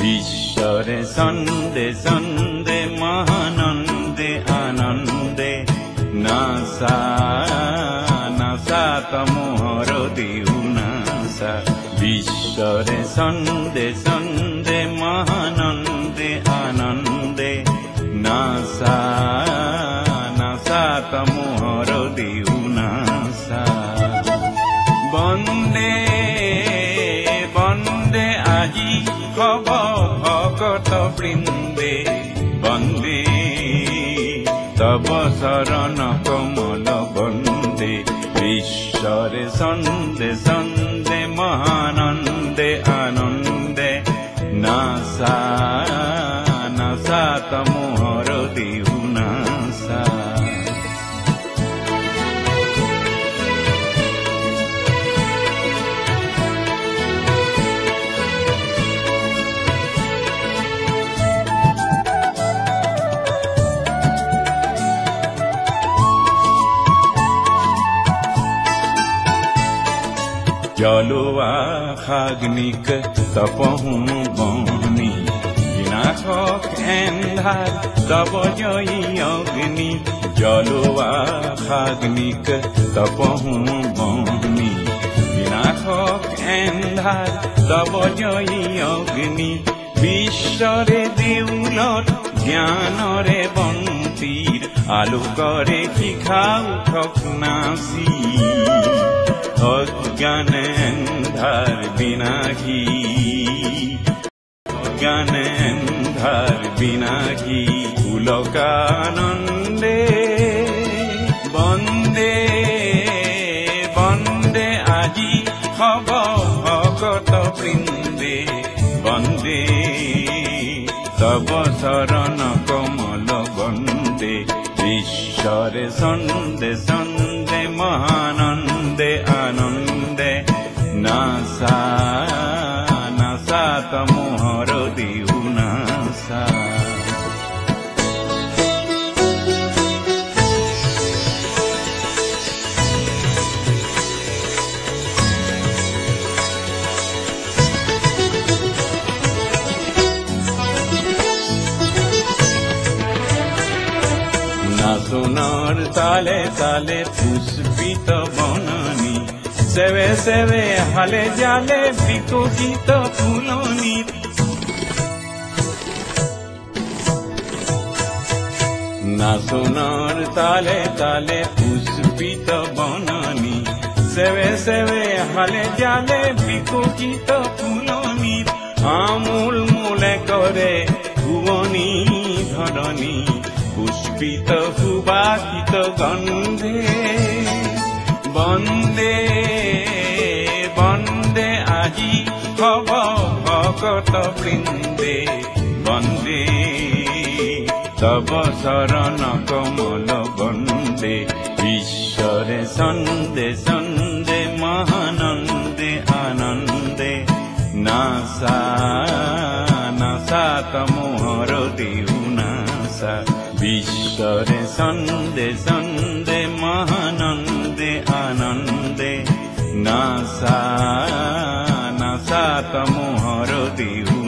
ঈশ্বরে সন্দে সন্দে মহানন্দে আনন্দে নাসা নাসা তমোহর দিউ নাসা ঈশ্বরে সন্দে সন্দে মহানন্দে আনন্দে নাসা নাসা তমোহর দিউ নাসা বন্দে বন্দে আজি খব ভকত বৃন্দে বন্দে তব শরণ কমল বন্দে ঈশ্বরে সন্দে সন্দে মহানন্দে আনন্দে নাসা নাসা তমোহর দিউ নাসা जलुआ खाग्निक तपहु बनी विनाशक एंधार तब जयी अग्नि जलुआ खाग्निक तपहु बनी विनाशक एंधार तब जयी अग्नि विश्वरे देउलत ज्ञानरे बंतीर आलोकरे शिखा उठक नासी অজ্ঞান এন্ধার বিনাশী অজ্ঞান এন্ধার বিনাশী পুলকানন্দে বন্দে বন্দে আজি হব ভকত বৃন্দে বন্দে তব শরণ কমল বন্দে ঈশ্বরে সন্দে সন্দে মহানন্দে আনন্দে নাসা নাসা তমোহর দিউ নাসা সোনার তালে তালে পুষ্পিত বননি সেবে সেবে হালে জালে বিকশিত ফুলনি না সোনার তালে তালে পুষ্পিত বননি সেবে সেবে হালে জালে বিকশিত ফুলনি আমূল মূলে করে ভুবনী ধরণী পুষ্পিত সুবাসিত গন্ধে বন্দে বন্দে আজি হব ভকত বৃন্দে বন্দে তব শরণ কমল বন্দে ঈশ্বরে সন্দে সন্দে মহানন্দে আনন্দে নাসা নাসা তমোহর দিউ নাসা ঈশ্বরে সন্দে সন্দে মহানন্দে আনন্দে নাসা নাসা তমোহর দিউ